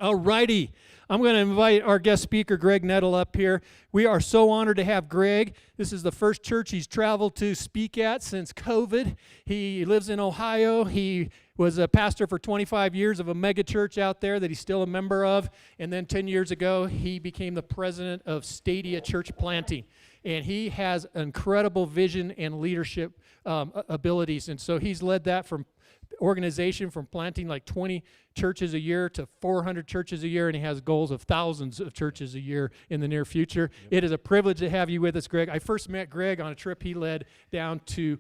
All righty. I'm going to invite our guest speaker, Greg Nettle, up here. We are so honored to have Greg. This is the first church he's traveled to speak at since COVID. He lives in Ohio. He was a pastor for 25 years of a mega church out there that he's still a member of. And then 10 years ago, he became the president of Stadia Church Planting. And he has incredible vision and leadership abilities. And so he's led that from organization from planting like 20 churches a year to 400 churches a year, and he has goals of thousands of churches a year in the near future. Yep. It is a privilege to have you with us, Greg. I first met Greg on a trip he led down to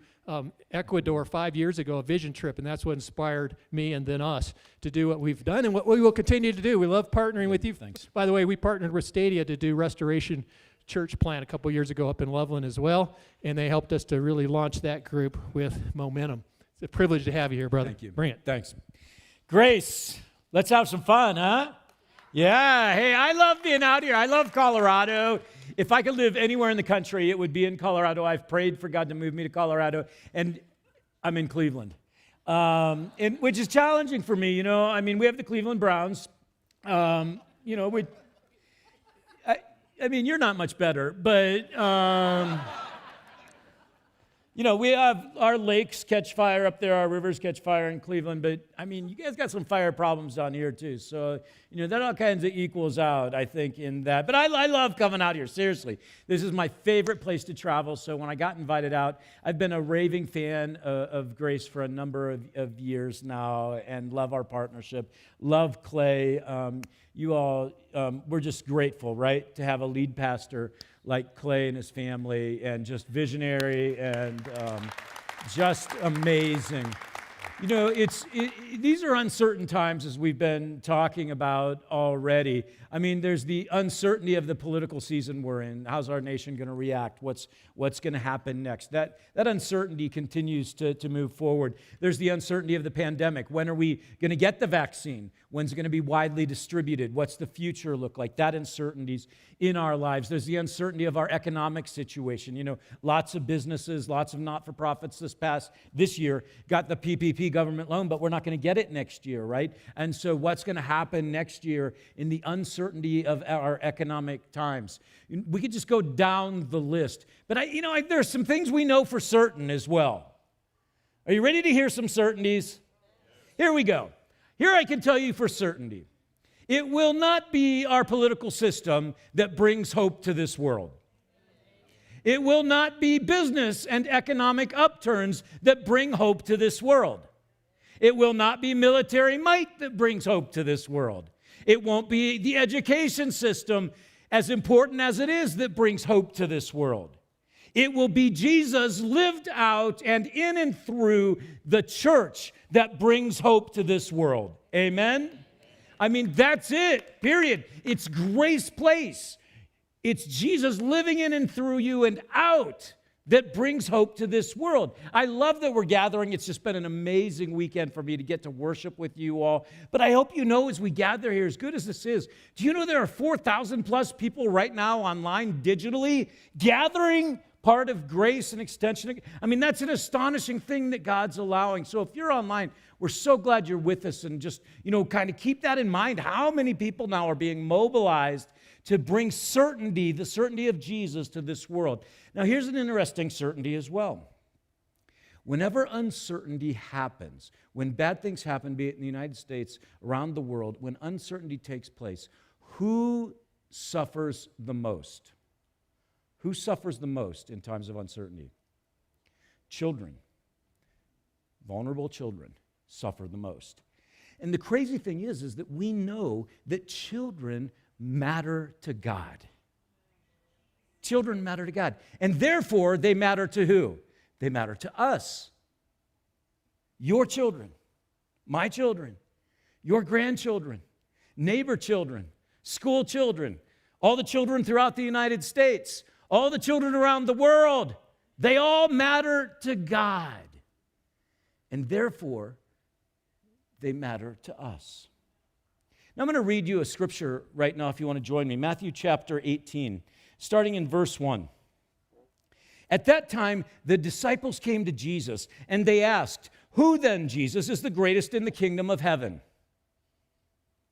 Ecuador 5 years ago, a vision trip, and that's what inspired me and then us to do what we've done and what we will continue to do. We love partnering with you. Thanks. By the way, we partnered with Stadia to do Restoration Church Plant a couple years ago up in Loveland as well, and they helped us to really launch that group with momentum. It's a privilege to have you here, brother. Thank you. Bring it. Thanks. Grace, let's have some fun, huh? Yeah. Hey, I love being out here. I love Colorado. If I could live anywhere in the country, it would be in Colorado. I've prayed for God to move me to Colorado, and I'm in Cleveland, which is challenging for me. You know, I mean, we have the Cleveland Browns. I mean, you're not much better, but... we have our lakes catch fire up there, our rivers catch fire in Cleveland, but, I mean, you guys got some fire problems down here, too. So, that all kinds of equals out, I think, in that. But I love coming out here, seriously. This is my favorite place to travel, so when I got invited out, I've been a raving fan of Grace for a number of years now and love our partnership, love Clay. You all, we're just grateful, right, to have a lead pastor like Clay and his family, and just visionary and just amazing. These are uncertain times, as we've been talking about already. I mean, there's the uncertainty of the political season we're in. How's our nation going to react? What's going to happen next? That uncertainty continues to move forward. There's the uncertainty of the pandemic. When are we going to get the vaccine? When's it going to be widely distributed? What's the future look like? That uncertainty's in our lives. There's the uncertainty of our economic situation. Lots of businesses, lots of not-for-profits this year got the PPP government loan, but we're not going to get it next year, right? And so what's going to happen next year in the uncertainty of our economic times? We could just go down the list. But there are some things we know for certain as well. Are you ready to hear some certainties? Here we go. Here I can tell you for certainty. It will not be our political system that brings hope to this world. It will not be business and economic upturns that bring hope to this world. It will not be military might that brings hope to this world. It won't be the education system, as important as it is, that brings hope to this world. It will be Jesus lived out and in and through the church that brings hope to this world. Amen? I mean, that's it, period. It's Grace Place. It's Jesus living in and through you and out that brings hope to this world. I love that we're gathering. It's just been an amazing weekend for me to get to worship with you all. But I hope you know as we gather here, as good as this is, do you know there are 4,000 plus people right now online digitally gathering, part of Grace and extension? I mean, that's an astonishing thing that God's allowing. So if you're online, we're so glad you're with us, and just, kind of keep that in mind. How many people now are being mobilized to bring certainty, the certainty of Jesus, to this world? Now, here's an interesting certainty as well. Whenever uncertainty happens, when bad things happen, be it in the United States, around the world, when uncertainty takes place, who suffers the most? Who suffers the most in times of uncertainty? Children. Vulnerable children suffer the most. And the crazy thing is that we know that children matter to God. Children matter to God. And therefore, they matter to who? They matter to us. Your children, my children, your grandchildren, neighbor children, school children, all the children throughout the United States, all the children around the world, they all matter to God. And therefore, they matter to us. Now, I'm going to read you a scripture right now if you want to join me. Matthew chapter 18, starting in verse 1. At that time, the disciples came to Jesus, and they asked, "Who then, Jesus, is the greatest in the kingdom of heaven?"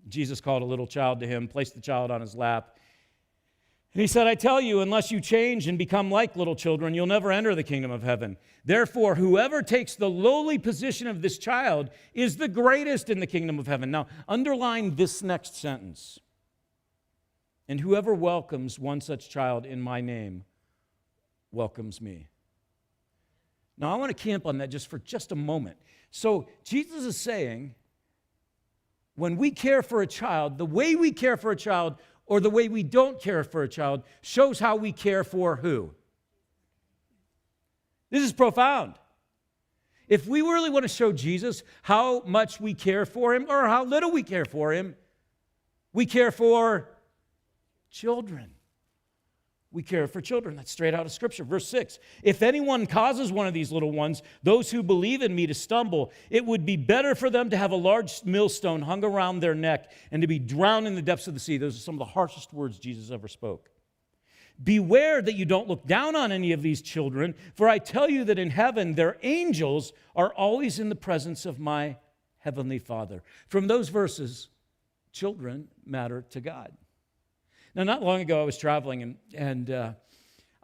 Jesus called a little child to him, placed the child on his lap. And he said, I tell you, unless you change and become like little children, you'll never enter the kingdom of heaven. Therefore, whoever takes the lowly position of this child is the greatest in the kingdom of heaven. Now, underline this next sentence. And whoever welcomes one such child in my name welcomes me. Now, I want to camp on that just a moment. So, Jesus is saying, when we care for a child, the way we care for a child or the way we don't care for a child shows how we care for who? This is profound. If we really want to show Jesus how much we care for him or how little we care for him, we care for children. We care for children. That's straight out of Scripture. Verse 6, if anyone causes one of these little ones, those who believe in me, to stumble, it would be better for them to have a large millstone hung around their neck and to be drowned in the depths of the sea. Those are some of the harshest words Jesus ever spoke. Beware that you don't look down on any of these children, for I tell you that in heaven their angels are always in the presence of my heavenly Father. From those verses, children matter to God. Now, not long ago, I was traveling, and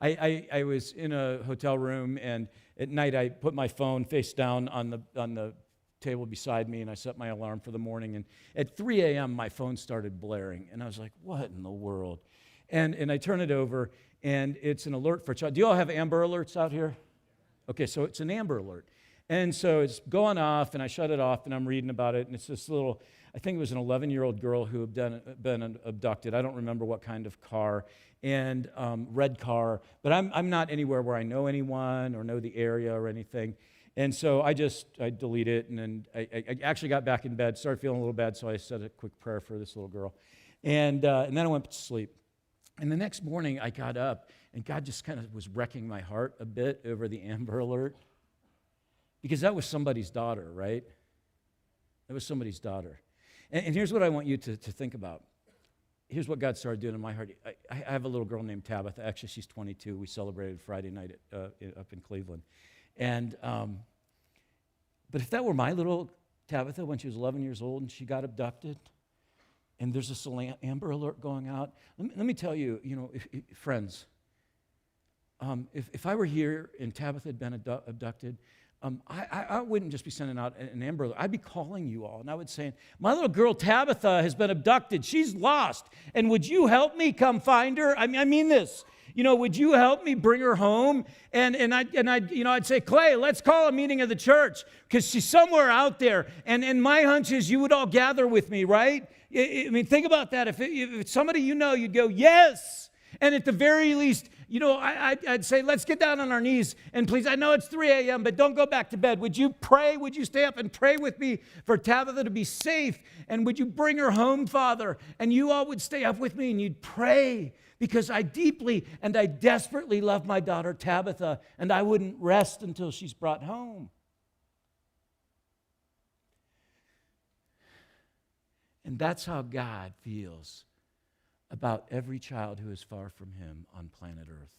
I was in a hotel room, and at night I put my phone face down on the table beside me, and I set my alarm for the morning. And at 3 a.m., my phone started blaring, and I was like, what in the world? And I turn it over, and it's an alert for a child. Do you all have Amber Alerts out here? Okay, so it's an Amber Alert. And so it's going off, and I shut it off, and I'm reading about it, and it's this little, I think it was an 11-year-old girl who had been abducted. I don't remember what kind of car, and red car, but I'm not anywhere where I know anyone or know the area or anything. And so I delete it, and then I actually got back in bed, started feeling a little bad, so I said a quick prayer for this little girl. And then I went to sleep. And the next morning I got up, and God just kind of was wrecking my heart a bit over the Amber Alert. Because that was somebody's daughter, right? That was somebody's daughter. And here's what I want you to think about. Here's what God started doing in my heart. I have a little girl named Tabitha. Actually, she's 22. We celebrated Friday night up in Cleveland. And but if that were my little Tabitha when she was 11 years old and she got abducted, and there's this Amber Alert going out, let me tell you, friends, if I were here and Tabitha had been abducted, I wouldn't just be sending out an Amber Alert. I'd be calling you all, and I would say, my little girl Tabitha has been abducted. She's lost, and would you help me come find her? I mean this. Would you help me bring her home? And I'd say, Clay, let's call a meeting of the church because she's somewhere out there. And my hunch is you would all gather with me, right? I mean, think about that. If it's somebody you'd go, yes. And at the very least, I'd say, let's get down on our knees. And please, I know it's 3 a.m., but don't go back to bed. Would you pray? Would you stay up and pray with me for Tabitha to be safe? And would you bring her home, Father? And you all would stay up with me and you'd pray because I deeply and I desperately love my daughter Tabitha, and I wouldn't rest until she's brought home. And that's how God feels about every child who is far from him on planet Earth.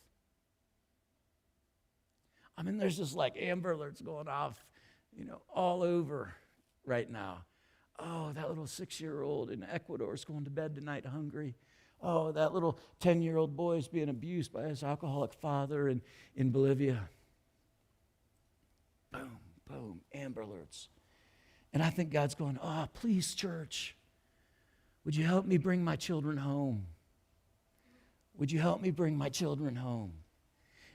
I mean, there's just like Amber Alerts going off, all over right now. Oh, that little 6-year-old in Ecuador is going to bed tonight hungry. Oh, that little 10-year-old boy is being abused by his alcoholic father in Bolivia. Boom, boom, Amber Alerts. And I think God's going, oh, please, church, would you help me bring my children home? Would you help me bring my children home?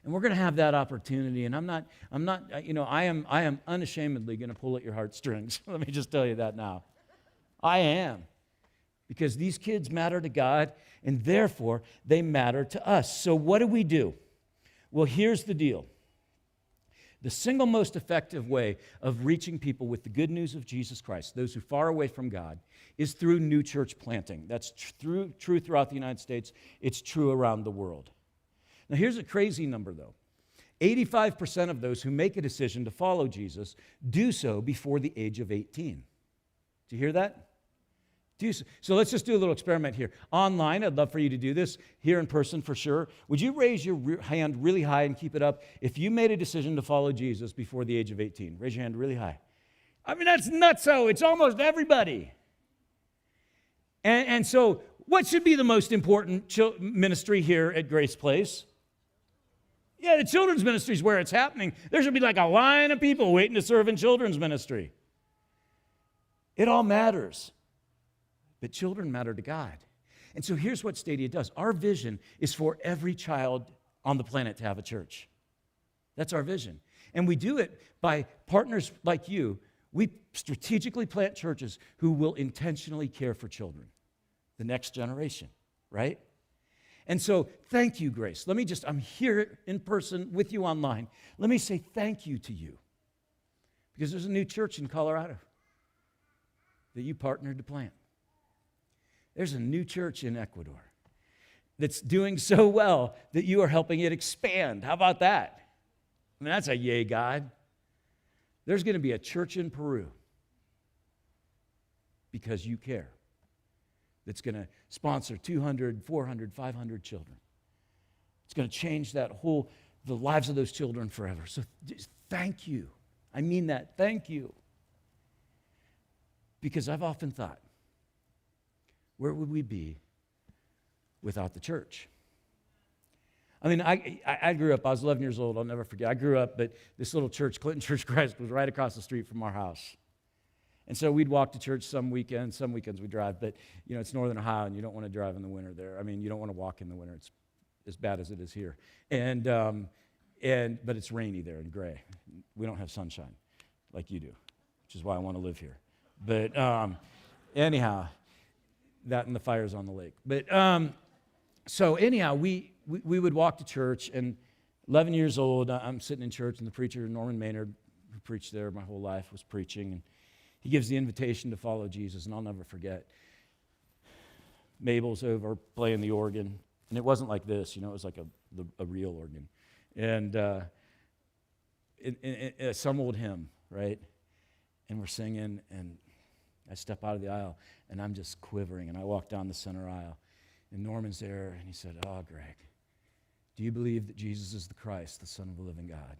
And we're going to have that opportunity. And I am unashamedly going to pull at your heartstrings. Let me just tell you that now. I am. Because these kids matter to God, and therefore they matter to us. So what do? Well, here's the deal. The single most effective way of reaching people with the good news of Jesus Christ, those who are far away from God, is through new church planting. That's true throughout the United States. It's true around the world. Now, here's a crazy number, though. 85% of those who make a decision to follow Jesus do so before the age of 18. Do you hear that? So let's just do a little experiment here. Online, I'd love for you to do this. Here in person, for sure. Would you raise your hand really high and keep it up if you made a decision to follow Jesus before the age of 18? Raise your hand really high. I mean, that's nutso. It's almost everybody. And so, what should be the most important ministry here at Grace Place? Yeah, the children's ministry is where it's happening. There should be like a line of people waiting to serve in children's ministry. It all matters. But children matter to God. And so here's what Stadia does. Our vision is for every child on the planet to have a church. That's our vision. And we do it by partners like you. We strategically plant churches who will intentionally care for children, the next generation, right? And so, thank you, Grace. I'm here in person with you online. Let me say thank you to you. Because there's a new church in Colorado that you partnered to plant. There's a new church in Ecuador that's doing so well that you are helping it expand. How about that? I mean, that's a yay, God. There's going to be a church in Peru because you care. That's going to sponsor 200, 400, 500 children. It's going to change the lives of those children forever. So thank you. I mean that. Thank you. Because I've often thought, where would we be without the church? I mean, I grew up, I was 11 years old, I'll never forget. I grew up, but this little church, Clinton Church Christ, was right across the street from our house. And so we'd walk to church some weekends we drive, but it's Northern Ohio and you don't want to drive in the winter there. I mean, you don't want to walk in the winter. It's as bad as it is here. But it's rainy there and gray. We don't have sunshine like you do, which is why I want to live here. But anyhow, that and the fires on the lake. But so anyhow, we would walk to church, and 11 years old, I'm sitting in church, and the preacher, Norman Maynard, who preached there my whole life, was preaching, and he gives the invitation to follow Jesus, and I'll never forget. Mabel's over playing the organ, and it wasn't like this, it was like a real organ. And some old hymn, right? And we're singing, and I step out of the aisle, and I'm just quivering, and I walk down the center aisle, and Norman's there, and he said, "Oh, Greg, do you believe that Jesus is the Christ, the Son of the living God?"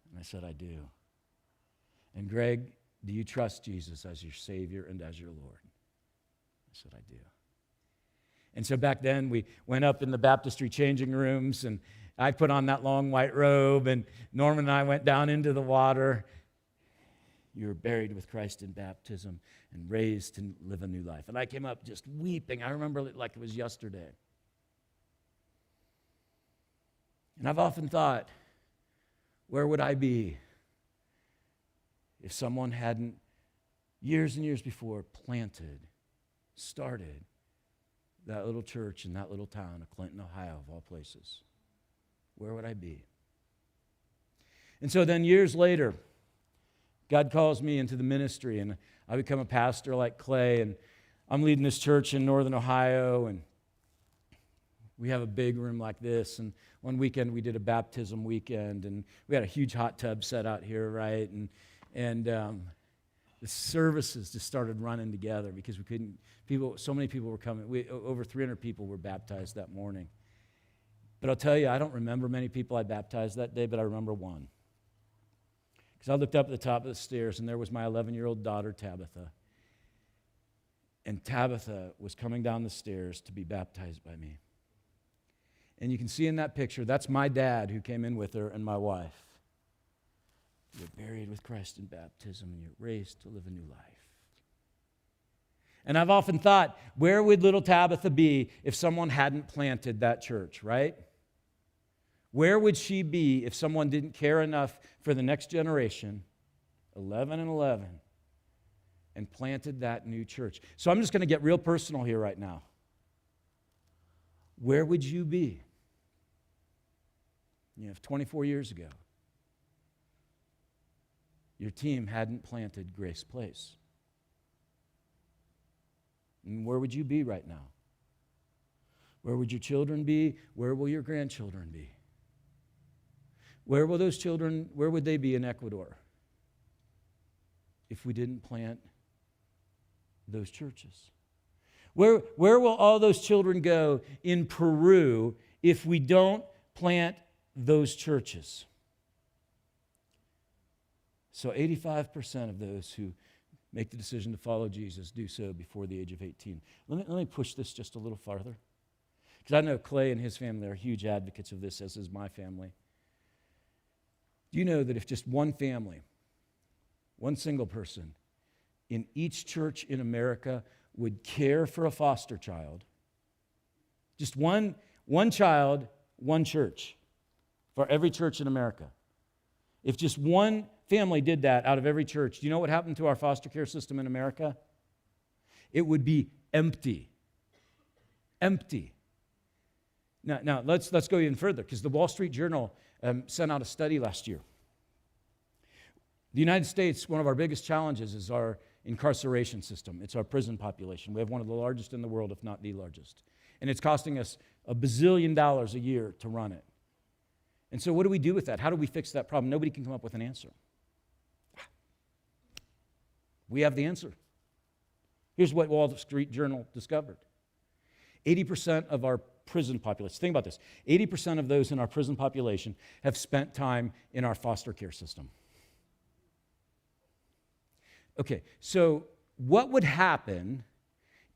And I said, "I do." "And Greg, do you trust Jesus as your Savior and as your Lord?" I said, "I do." And so back then, we went up in the baptistry changing rooms, and I put on that long white robe, and Norman and I went down into the water. "You were buried with Christ in baptism and raised to live a new life." And I came up just weeping. I remember it like it was yesterday. And I've often thought, where would I be if someone hadn't, years and years before, started that little church in that little town of Clinton, Ohio, of all places? Where would I be? And so then years later, God calls me into the ministry, and I become a pastor like Clay, and I'm leading this church in Northern Ohio, and we have a big room like this, and one weekend we did a baptism weekend, and we had a huge hot tub set out here, right? And the services just started running together because so many people were coming. Over 300 people were baptized that morning. But I'll tell you, I don't remember many people I baptized that day, but I remember one. Because I looked up at the top of the stairs, and there was my 11-year-old daughter, Tabitha. And Tabitha was coming down the stairs to be baptized by me. And you can see in that picture, that's my dad who came in with her and my wife. You're buried with Christ in baptism, and you're raised to live a new life. And I've often thought, where would little Tabitha be if someone hadn't planted that church, right? Where would she be if someone didn't care enough for the next generation, 11 and 11, and planted that new church? So I'm just going to get real personal here right now. Where would you be if 24 years ago your team hadn't planted Grace Place? And where would you be right now? Where would your children be? Where will your grandchildren be? Where will those children, where would they be in Ecuador if we didn't plant those churches? Where will all those children go in Peru if we don't plant those churches? So 85% of those who make the decision to follow Jesus, do so before the age of 18. Let me push this just a little farther. Because I know Clay and his family are huge advocates of this, as is my family. Do you know that if just one family, one single person in each church in America would care for a foster child, just one child, one church, for every church in America. If just one family did that out of every church, do you know what happened to our foster care system in America? It would be empty. Empty. Now let's go even further, because the Wall Street Journal sent out a study last year. The United States, one of our biggest challenges is our incarceration system. It's our prison population. We have one of the largest in the world, if not the largest. And it's costing us $1 bazillion a year to run it. And so what do we do with that? How do we fix that problem? Nobody can come up with an answer. We have the answer. Here's what Wall Street Journal discovered. 80% of our prison population, think about this, 80% of those in our prison population have spent time in our foster care system. Okay, so what would happen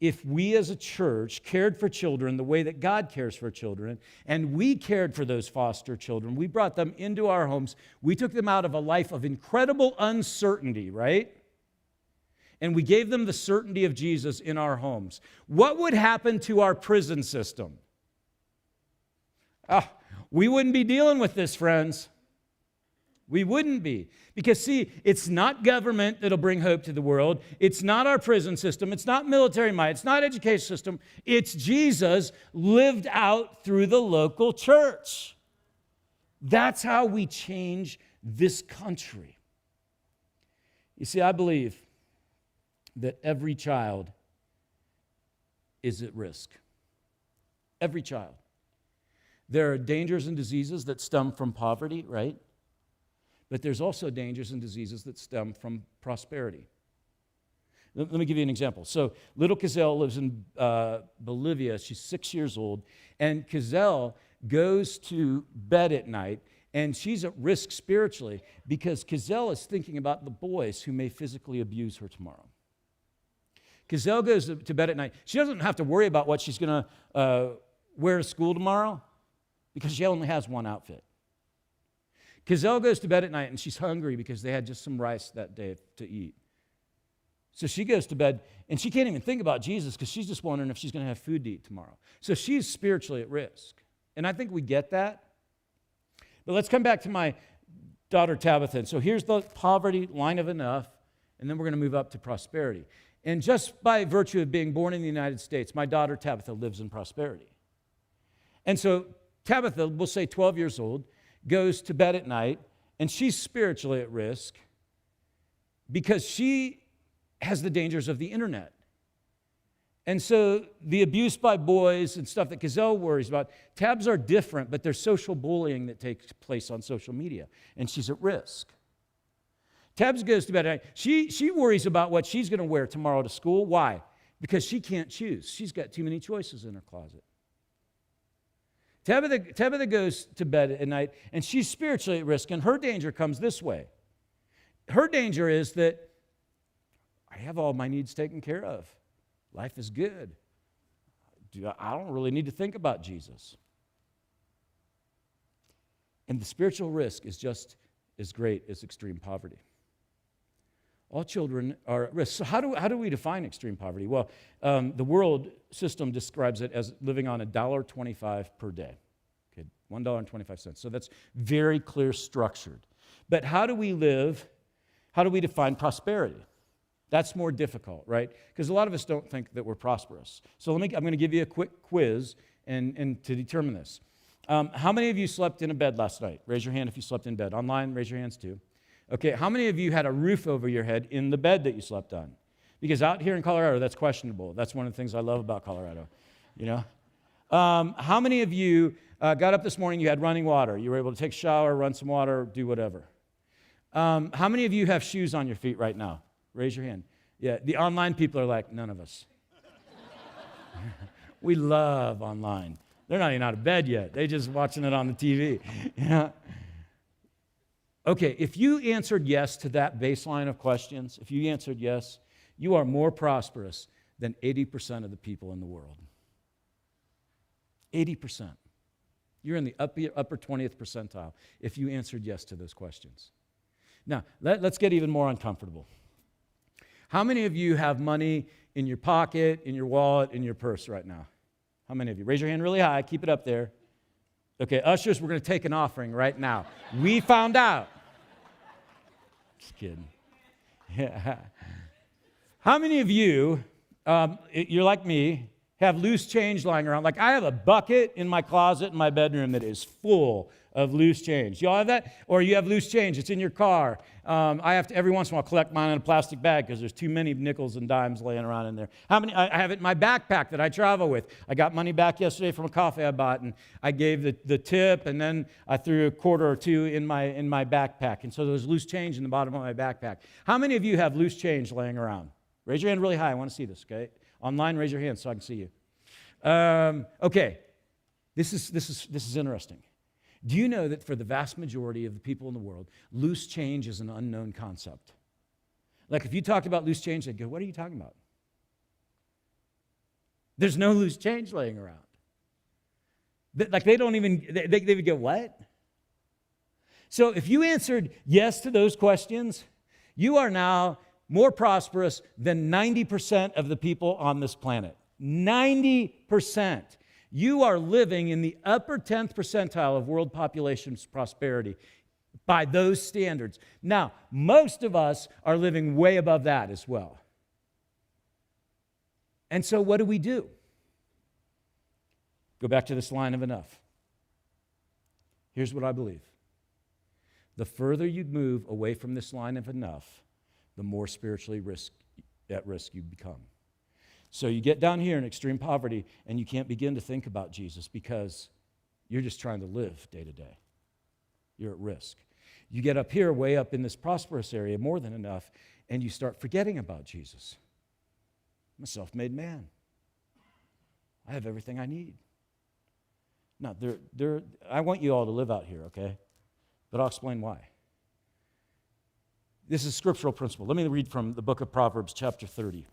if we as a church cared for children the way that God cares for children, and we cared for those foster children? We brought them into our homes. We took them out of a life of incredible uncertainty, right? And we gave them the certainty of Jesus in our homes. What would happen to our prison system? We wouldn't be dealing with this, friends. We wouldn't be. Because, see, it's not government that'll bring hope to the world. It's not our prison system. It's not military might. It's not education system. It's Jesus lived out through the local church. That's how we change this country. You see, I believe that every child is at risk. Every child. There are dangers and diseases that stem from poverty, right? But there's also dangers and diseases that stem from prosperity. Let me give you an example. So little Kazelle lives in Bolivia. She's 6 years old. And Kazelle goes to bed at night, and she's at risk spiritually because Kazelle is thinking about the boys who may physically abuse her tomorrow. Kazelle goes to bed at night. She doesn't have to worry about what she's going to wear to school tomorrow because she only has one outfit. Kazelle goes to bed at night, and she's hungry because they had just some rice that day to eat. So she goes to bed, and she can't even think about Jesus because she's just wondering if she's going to have food to eat tomorrow. So she's spiritually at risk. And I think we get that. But let's come back to my daughter Tabitha. And so here's the poverty line of enough, and then we're going to move up to prosperity. And just by virtue of being born in the United States, my daughter Tabitha lives in prosperity. And so Tabitha, we'll say 12 years old, goes to bed at night, and she's spiritually at risk because she has the dangers of the internet. And so the abuse by boys and stuff that Gazelle worries about, Tabs are different, but there's social bullying that takes place on social media, and she's at risk. Tabs goes to bed at night. She worries about what she's going to wear tomorrow to school. Why? Because she can't choose. She's got too many choices in her closet. Tabitha goes to bed at night, and she's spiritually at risk, and her danger comes this way. Her danger is that I have all my needs taken care of. Life is good. I don't really need to think about Jesus. And the spiritual risk is just as great as extreme poverty. All children are at risk. So how do we define extreme poverty? Well, the world system describes it as living on $1.25 per day. Okay, $1.25. So that's very clear structured. But how do we live? How do we define prosperity? That's more difficult, right? Because a lot of us don't think that we're prosperous. So I'm going to give you a quick quiz and to determine this. How many of you slept in a bed last night? Raise your hand if you slept in bed. Online, raise your hands too. Okay, how many of you had a roof over your head in the bed that you slept on? Because out here in Colorado, that's questionable. That's one of the things I love about Colorado, you know? How many of you got up this morning, you had running water? You were able to take a shower, run some water, do whatever. How many of you have shoes on your feet right now? Raise your hand. Yeah, the online people are like, none of us. We love online. They're not even out of bed yet. They're just watching it on the TV. Yeah. Okay, if you answered yes to that baseline of questions, if you answered yes, you are more prosperous than 80% of the people in the world. 80%. You're in the upper 20th percentile if you answered yes to those questions. Now, let's get even more uncomfortable. How many of you have money in your pocket, in your wallet, in your purse right now? How many of you? Raise your hand really high. Keep it up there. Okay, ushers, we're going to take an offering right now. We found out. Just kidding. Yeah. How many of you, you're like me, have loose change lying around? Like I have a bucket in my closet in my bedroom that is full of loose change. Y'all have that? Or you have loose change. It's in your car. I have to every once in a while collect mine in a plastic bag because there's too many nickels and dimes laying around in there. How many? I have it in my backpack that I travel with. I got money back yesterday from a coffee I bought, and I gave the tip, and then I threw a quarter or two in my backpack. And so there's loose change in the bottom of my backpack. How many of you have loose change laying around? Raise your hand really high. I want to see this, okay? Online, raise your hand so I can see you. Okay, this is interesting. Do you know that for the vast majority of the people in the world, loose change is an unknown concept? Like if you talked about loose change, they'd go, what are you talking about? There's no loose change laying around. Like they don't even, they would go, what? So if you answered yes to those questions, you are now more prosperous than 90% of the people on this planet. 90%. You are living in the upper 10th percentile of world population's prosperity by those standards. Now, most of us are living way above that as well. And so what do? Go back to this line of enough. Here's what I believe. The further you move away from this line of enough, the more spiritually at risk you become. So you get down here in extreme poverty and you can't begin to think about Jesus because you're just trying to live day to day. You're at risk. You get up here, way up in this prosperous area, more than enough, and you start forgetting about Jesus. I'm a self-made man. I have everything I need. Now, I want you all to live out here, okay? But I'll explain why. This is a scriptural principle. Let me read from the book of Proverbs, chapter 30.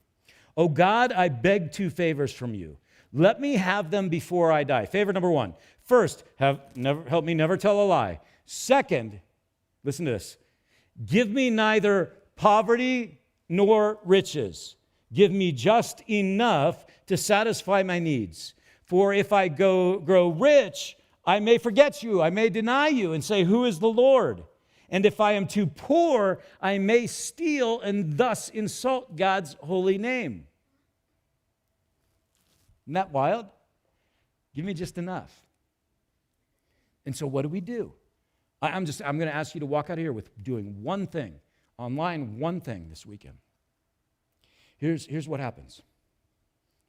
Oh God, I beg two favors from you. Let me have them before I die. Favor number one. First, help me never tell a lie. Second, listen to this. Give me neither poverty nor riches. Give me just enough to satisfy my needs. For if I grow rich, I may forget you. I may deny you and say, who is the Lord? And if I am too poor, I may steal and thus insult God's holy name. Isn't that wild? Give me just enough. And so what do? I'm going to ask you to walk out of here with doing one thing, online one thing this weekend. Here's what happens.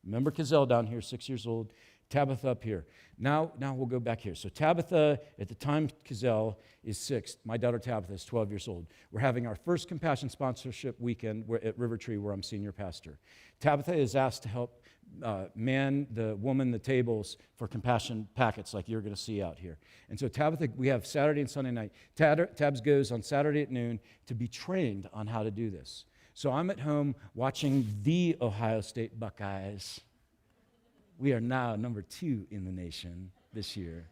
Remember Cazelle down here, 6 years old. Tabitha up here. Now we'll go back here. So Tabitha, at the time Cazelle is 6, my daughter Tabitha is 12 years old. We're having our first Compassion Sponsorship Weekend at River Tree, where I'm senior pastor. Tabitha is asked to help man the tables for Compassion packets like you're going to see out here. And so Tabitha, we have Saturday and Sunday night. Tabs goes on Saturday at noon to be trained on how to do this. So I'm at home watching the Ohio State Buckeyes. We are now number 2 in the nation this year.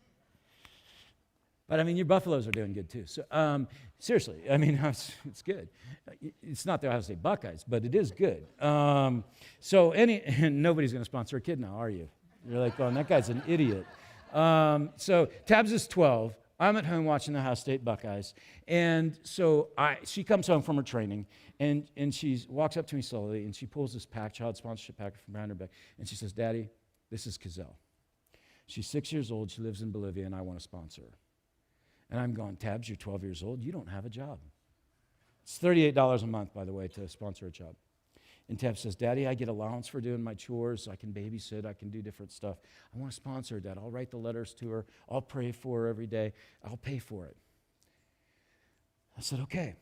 But, I mean, your Buffaloes are doing good, too. So, seriously, I mean, it's good. It's not the Ohio State Buckeyes, but it is good. Nobody's going to sponsor a kid now, are you? You're like, oh, that guy's an idiot. So, Tabs is 12. I'm at home watching the Ohio State Buckeyes. And so she comes home from her training, and she walks up to me slowly, and she pulls this child sponsorship packet from behind her back, and she says, Daddy, this is Cazelle. She's 6 years old. She lives in Bolivia, and I want to sponsor her. And I'm going, Tabs, you're 12 years old. You don't have a job. It's $38 a month, by the way, to sponsor a job. And Tabs says, Daddy, I get allowance for doing my chores. I can babysit. I can do different stuff. I want to sponsor her, Dad. I'll write the letters to her. I'll pray for her every day. I'll pay for it. I said, okay.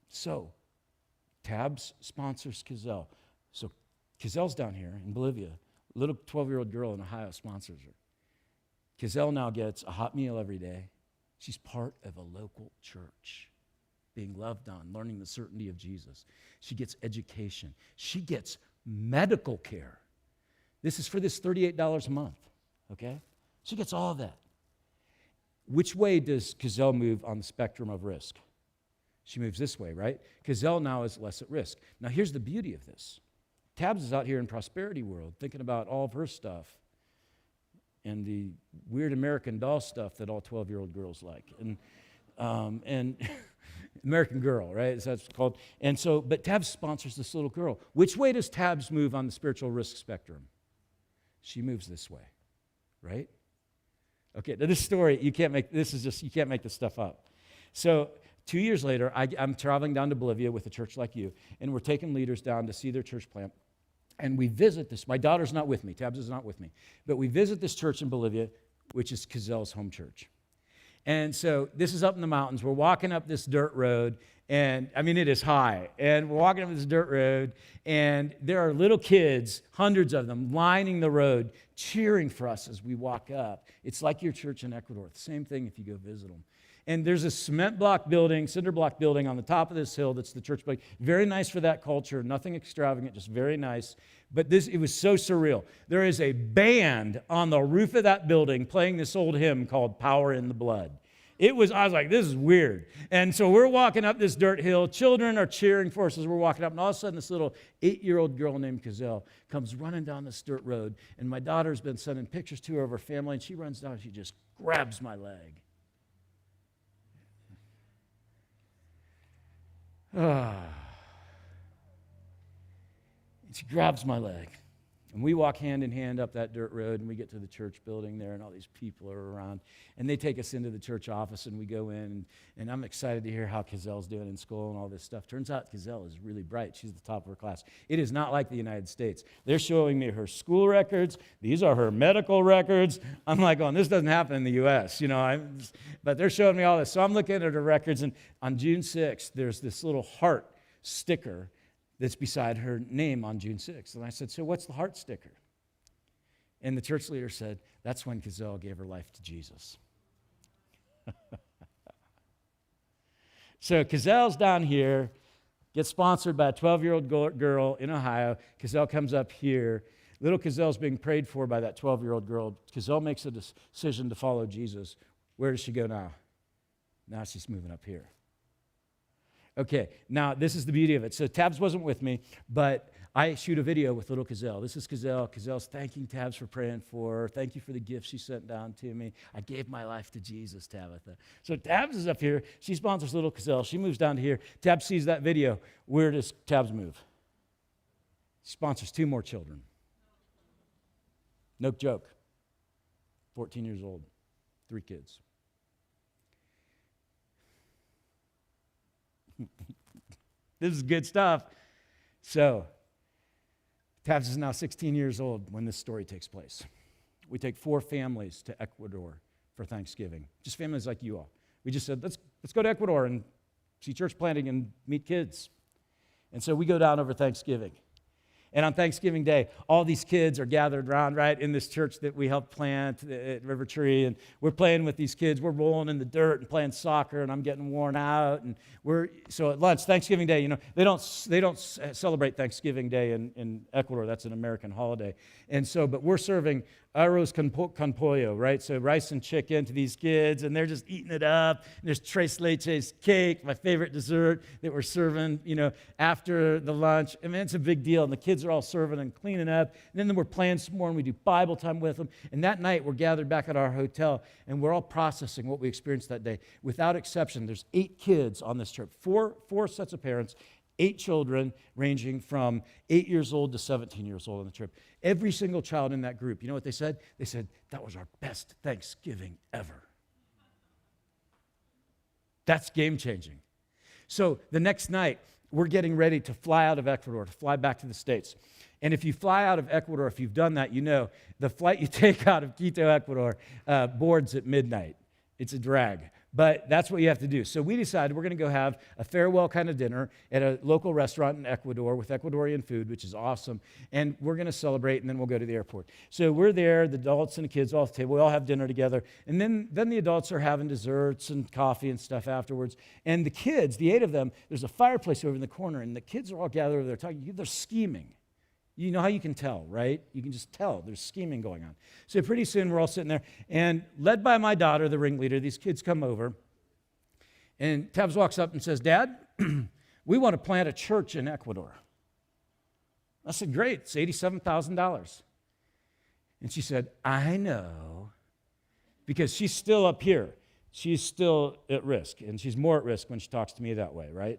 So Tabs sponsors Cazelle. So Cazelle's down here in Bolivia. Little 12-year-old girl in Ohio sponsors her. Cazelle now gets a hot meal every day. She's part of a local church. being loved on, learning the certainty of Jesus. She gets education. She gets medical care. This is for this $38 a month, okay? She gets all of that. Which way does Cazelle move on the spectrum of risk? She moves this way, right? Cazelle now is less at risk. Now, here's the beauty of this. Tabs is out here in prosperity world thinking about all of her stuff and the weird American Doll stuff that all 12-year-old girls like. And American Girl, right? So that's called. And so, but Tabs sponsors this little girl. Which way does Tabs move on the spiritual risk spectrum? She moves this way, right? Okay, now this story, you can't make this stuff up. So 2 years later, I'm traveling down to Bolivia with a church like you, and we're taking leaders down to see their church plant. And we visit this. My daughter's not with me. Tabs is not with me. But we visit this church in Bolivia, which is Cazelle's home church. And so this is up in the mountains. We're walking up this dirt road, and I mean, it is high. And we're walking up this dirt road, and there are little kids, hundreds of them, lining the road, cheering for us as we walk up. It's like your church in Ecuador. The same thing if you go visit them. And there's a cinder block building on the top of this hill that's the church building. Very nice for that culture, nothing extravagant, just very nice. But it was so surreal. There is a band on the roof of that building playing this old hymn called Power in the Blood. I was like, this is weird. And so we're walking up this dirt hill. Children are cheering for us as we're walking up. And all of a sudden, this little 8-year-old girl named Cazelle comes running down this dirt road. And my daughter's been sending pictures to her of her family. And she runs down and she just grabs my leg. And she grabs my leg. And we walk hand in hand up that dirt road, and we get to the church building there, and all these people are around. And they take us into the church office, and we go in, and I'm excited to hear how Cazelle's doing in school and all this stuff. Turns out Cazelle is really bright. She's the top of her class. It is not like the United States. They're showing me her school records. These are her medical records. I'm like, oh, this doesn't happen in the U.S., but they're showing me all this. So I'm looking at her records, and on June 6th, there's this little heart sticker that's beside her name on June 6th. And I said, so what's the heart sticker? And the church leader said, that's when Cazelle gave her life to Jesus. So Cazelle's down here, gets sponsored by a 12-year-old girl in Ohio. Cazelle comes up here. Little Cazelle's being prayed for by that 12-year-old girl. Cazelle makes a decision to follow Jesus. Where does she go now? Now she's moving up here. Okay, now this is the beauty of it. So Tabs wasn't with me, but I shoot a video with little Cazelle. This is Cazelle. Cazelle's thanking Tabs for praying for her. Thank you for the gift she sent down to me. I gave my life to Jesus, Tabitha. So Tabs is up here. She sponsors little Cazelle. She moves down to here. Tabs sees that video. Where does Tabs move? Sponsors 2 more children. No joke. 14 years old. 3 kids. This is good stuff. So, Tabs is now 16 years old when this story takes place. We take 4 families to Ecuador for Thanksgiving, just families like you all. We just said, let's go to Ecuador and see church planting and meet kids. And so we go down over Thanksgiving. And on Thanksgiving Day, all these kids are gathered around, right, in this church that we helped plant at River Tree. And we're playing with these kids. We're rolling in the dirt and playing soccer, and I'm getting worn out. And so at lunch, Thanksgiving Day, they don't celebrate Thanksgiving Day in Ecuador. That's an American holiday. And so, but we're serving arroz con pollo, right? So rice and chicken to these kids, and they're just eating it up. And there's tres leches cake, my favorite dessert that we're serving, after the lunch. I mean, it's a big deal. And the kids are all serving and cleaning up. And then we're playing some more, and we do Bible time with them. And that night, we're gathered back at our hotel, and we're all processing what we experienced that day. Without exception, there's 8 kids on this trip, four sets of parents, 8 children ranging from 8 years old to 17 years old on the trip. Every single child in that group, you know what they said? They said, that was our best Thanksgiving ever. That's game-changing. So the next night, we're getting ready to fly out of Ecuador, to fly back to the States. And if you fly out of Ecuador, if you've done that, the flight you take out of Quito, Ecuador, boards at midnight. It's a drag. But that's what you have to do. So we decided we're going to go have a farewell kind of dinner at a local restaurant in Ecuador with Ecuadorian food, which is awesome. And we're going to celebrate, and then we'll go to the airport. So we're there, the adults and the kids all at the table. We all have dinner together. And then the adults are having desserts and coffee and stuff afterwards. And the kids, the 8 of them, there's a fireplace over in the corner, and the kids are all gathered over there talking. They're scheming. You know how you can tell, right? You can just tell there's scheming going on. So pretty soon we're all sitting there, and led by my daughter, the ringleader, these kids come over, and Tabs walks up and says, Dad, we want to plant a church in Ecuador. I said, great, it's $87,000. And she said, I know, because she's still up here. She's still at risk, and she's more at risk when she talks to me that way, right?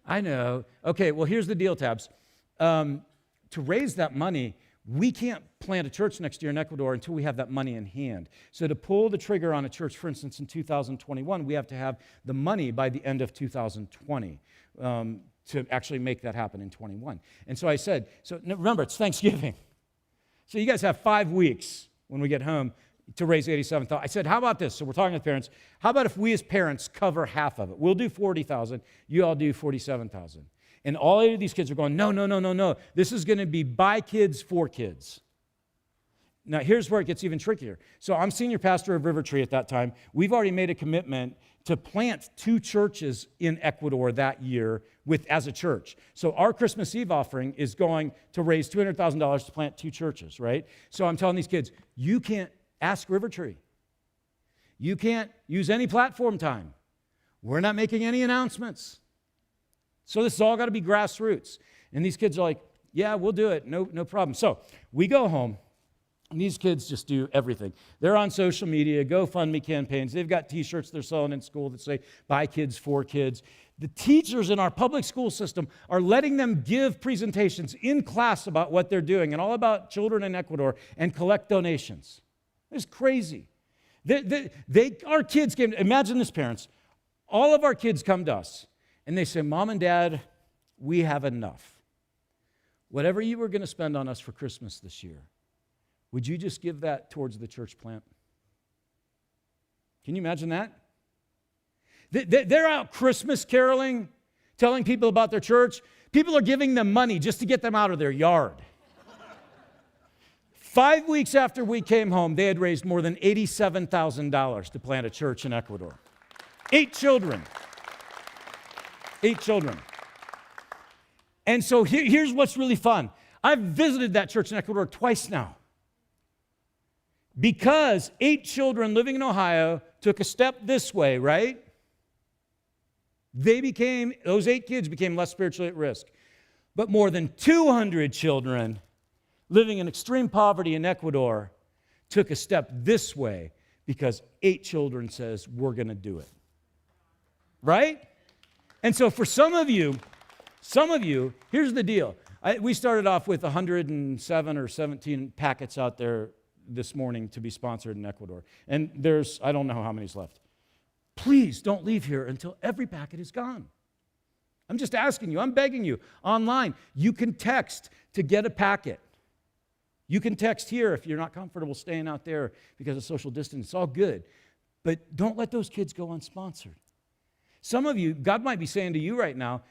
I know. Okay, well, here's the deal, Tabs. To raise that money, we can't plant a church next year in Ecuador until we have that money in hand. So to pull the trigger on a church, for instance, in 2021, we have to have the money by the end of 2020 to actually make that happen in 21. And so I said, remember, it's Thanksgiving. So you guys have 5 weeks when we get home to raise $87,000. I said, how about this? So we're talking with parents. How about if we as parents cover half of it? We'll do $40,000. You all do $47,000. And all 8 of these kids are going, no. This is going to be by kids, for kids. Now, here's where it gets even trickier. So I'm senior pastor of River Tree at that time. We've already made a commitment to plant 2 churches in Ecuador that year as a church. So our Christmas Eve offering is going to raise $200,000 to plant 2 churches, right? So I'm telling these kids, you can't ask River Tree. You can't use any platform time. We're not making any announcements. So this has all got to be grassroots. And these kids are like, yeah, we'll do it. No problem. So we go home, and these kids just do everything. They're on social media, GoFundMe campaigns. They've got T-shirts they're selling in school that say, by kids, for kids. The teachers in our public school system are letting them give presentations in class about what they're doing and all about children in Ecuador and collect donations. It's crazy. Our kids came, imagine this, parents. All of our kids come to us, and they say, Mom and Dad, we have enough. Whatever you were going to spend on us for Christmas this year, would you just give that towards the church plant? Can you imagine that? They're out Christmas caroling, telling people about their church. People are giving them money just to get them out of their yard. 5 weeks after we came home, they had raised more than $87,000 to plant a church in Ecuador. 8 children. 8 children. And so here's what's really fun. I've visited that church in Ecuador twice now. Because 8 children living in Ohio took a step this way, right? Those 8 kids became less spiritually at risk. But more than 200 children living in extreme poverty in Ecuador took a step this way because 8 children says, we're going to do it. Right? And so for some of you, here's the deal. We started off with 107 or 17 packets out there this morning to be sponsored in Ecuador. And I don't know how many's left. Please don't leave here until every packet is gone. I'm just asking you, I'm begging you, online, you can text to get a packet. You can text here if you're not comfortable staying out there because of social distance. It's all good. But don't let those kids go unsponsored. Some of you, God might be saying to you right now,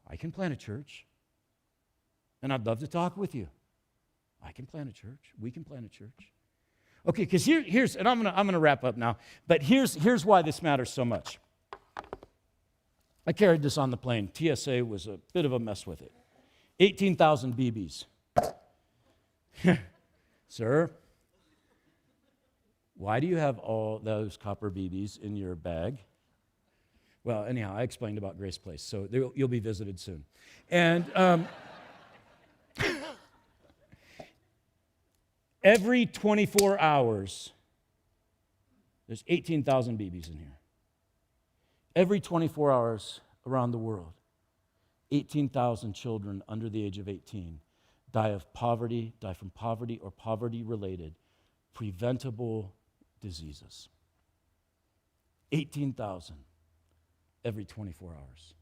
I can plant a church, and I'd love to talk with you. I can plant a church. We can plant a church. Okay, because here's, and I'm gonna wrap up now, but here's why this matters so much. I carried this on the plane. TSA was a bit of a mess with it. 18,000 BBs. Sir, why do you have all those copper BBs in your bag? Well, anyhow, I explained about Grace Place, so you'll be visited soon. And every 24 hours, there's 18,000 BBs in here. Every 24 hours around the world, 18,000 children under the age of 18 die from poverty or poverty-related preventable diseases. 18,000 every 24 hours.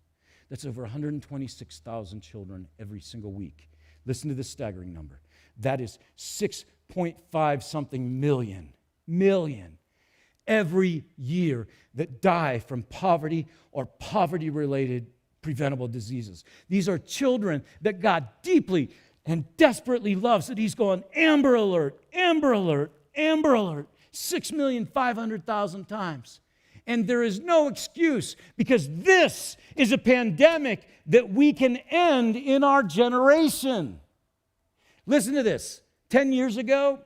That's over 126,000 children every single week. Listen to this staggering number. That is 6.5 something million million every year that die from poverty or poverty-related preventable diseases. These are children that God deeply and desperately loves, that he's going, Amber Alert, Amber Alert, Amber Alert, 6,500,000 times. And there is no excuse, because this is a pandemic that we can end in our generation. Listen to this. 10 years ago,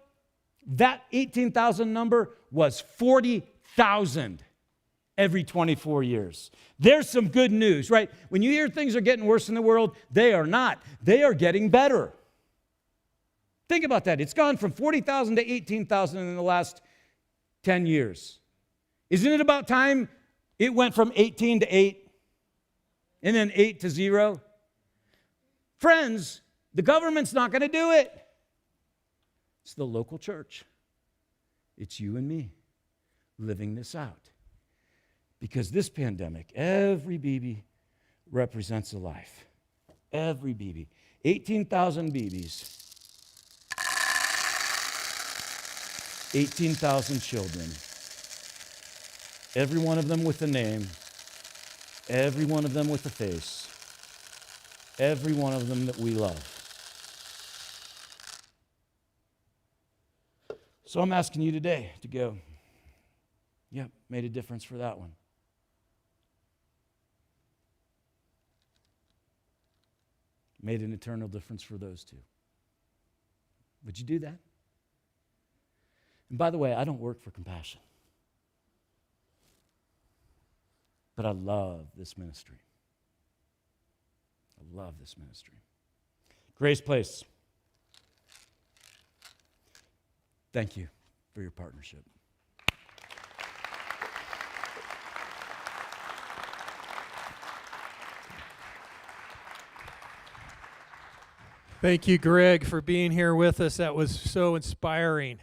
that 18,000 number was 40,000 every 24 years. There's some good news, right? When you hear things are getting worse in the world, they are not. They are getting better. Think about that. It's gone from 40,000 to 18,000 in the last 10 years. Isn't it about time it went from 18 to 8 and then 8 to 0? Friends, the government's not going to do it. It's the local church. It's you and me living this out. Because this pandemic, every BB represents a life. Every BB. 18,000 BBs. 18,000 children. Every one of them with a name. Every one of them with a face. Every one of them that we love. So I'm asking you today to go, yep, made a difference for that one. Made an eternal difference for those two. Would you do that? And by the way, I don't work for Compassion. But I love this ministry. I love this ministry. Grace Place, thank you for your partnership. Thank you, Greg, for being here with us. That was so inspiring.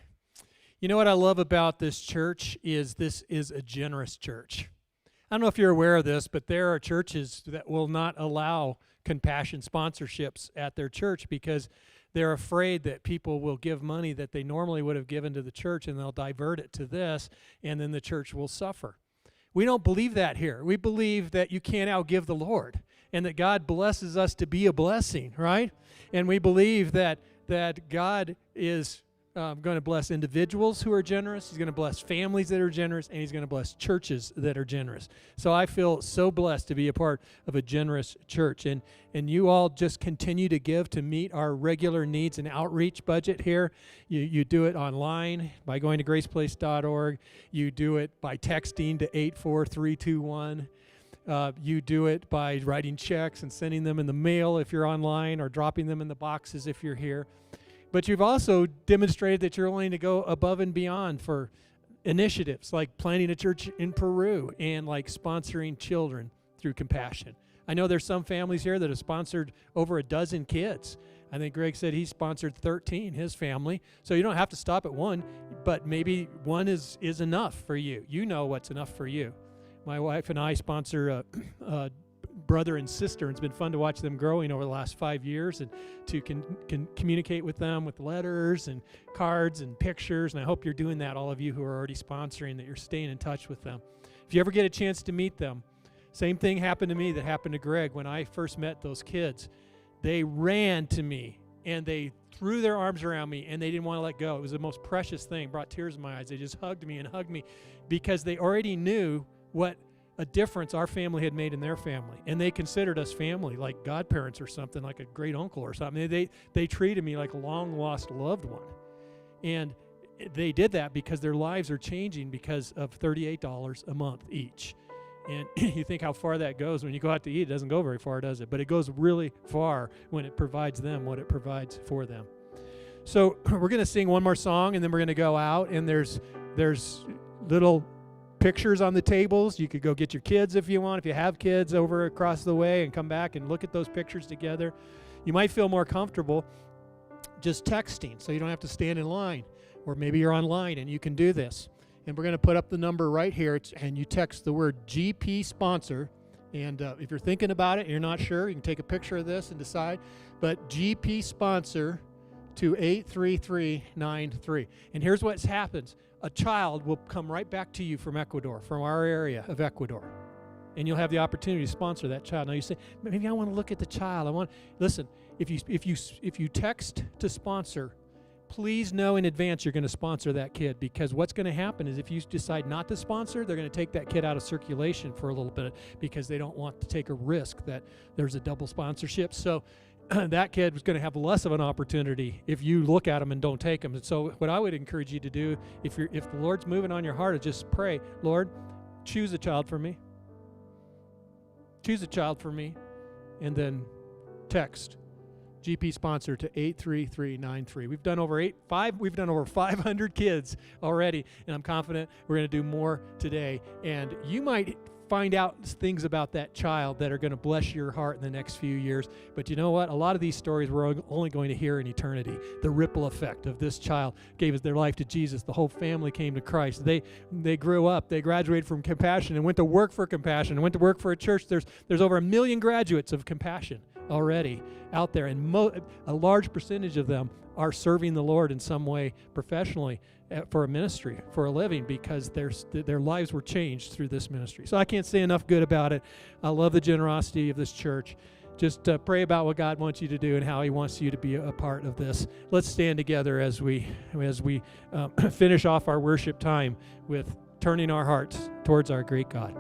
You know what I love about this church is this is a generous church. I don't know if you're aware of this, but there are churches that will not allow Compassion sponsorships at their church because they're afraid that people will give money that they normally would have given to the church, and they'll divert it to this, and then the church will suffer. We don't believe that here. We believe that you can't outgive the Lord, and that God blesses us to be a blessing, right? And we believe that God is going to bless individuals who are generous. He's going to bless families that are generous, and he's going to bless churches that are generous. So I feel so blessed to be a part of a generous church. And you all just continue to give to meet our regular needs and outreach budget here. You do it online by going to graceplace.org. You do it by texting to 84321. You do it by writing checks and sending them in the mail if you're online, or dropping them in the boxes if you're here. But you've also demonstrated that you're willing to go above and beyond for initiatives like planting a church in Peru and like sponsoring children through Compassion. I know there's some families here that have sponsored over a dozen kids. I think Greg said he sponsored 13, his family. So you don't have to stop at one, but maybe one is enough for you. You know what's enough for you. My wife and I sponsor a brother and sister, and it's been fun to watch them growing over the last 5 years, and to can communicate with them with letters and cards and pictures. And I hope you're doing that, all of you who are already sponsoring, that you're staying in touch with them. If you ever get a chance to meet them, same thing happened to me that happened to Greg when I first met those kids. They ran to me and they threw their arms around me, and they didn't want to let go. It was the most precious thing, brought tears in my eyes. They just hugged me because they already knew what a difference our family had made in their family, and they considered us family, like godparents or something, like a great uncle or something. They treated me like a long lost loved one, and they did that because their lives are changing because of $38 a month each. And you think how far that goes when you go out to eat. It doesn't go very far, does it? But it goes really far when it provides them what it provides for them. So we're going to sing one more song, and then we're going to go out, and there's little pictures on the tables. You could go get your kids if you want, if you have kids, over across the way, and come back and look at those pictures together. You might feel more comfortable just texting, so you don't have to stand in line, or maybe you're online and you can do this. And we're going to put up the number right here, and you text the word GP sponsor. And if you're thinking about it and you're not sure, you can take a picture of this and decide. But GP sponsor to 83393. And here's what happens. A child will come right back to you from Ecuador, from our area of Ecuador. And you'll have the opportunity to sponsor that child. Now you say, maybe I want to look at the child. Listen, if you text to sponsor, please know in advance you're going to sponsor that kid, because what's going to happen is if you decide not to sponsor, they're going to take that kid out of circulation for a little bit because they don't want to take a risk that there's a double sponsorship. So that kid was going to have less of an opportunity if you look at them and don't take them. And so what I would encourage you to do, if the Lord's moving on your heart, is just pray, Lord, choose a child for me. Choose a child for me, and then text GP sponsor to 83393. We've done over 500 kids already, and I'm confident we're going to do more today. And you might find out things about that child that are going to bless your heart in the next few years. But you know what? A lot of these stories we're only going to hear in eternity. The ripple effect of this child gave their life to Jesus. The whole family came to Christ. They grew up. They graduated from Compassion and went to work for Compassion and went to work for a church. There's over 1 million graduates of Compassion already out there, and a large percentage of them are serving the Lord in some way professionally for a ministry, for a living, because their lives were changed through this ministry. So I can't say enough good about it. I love the generosity of this church. Just pray about what God wants you to do and how he wants you to be a part of this. Let's stand together as we finish off our worship time with turning our hearts towards our great God.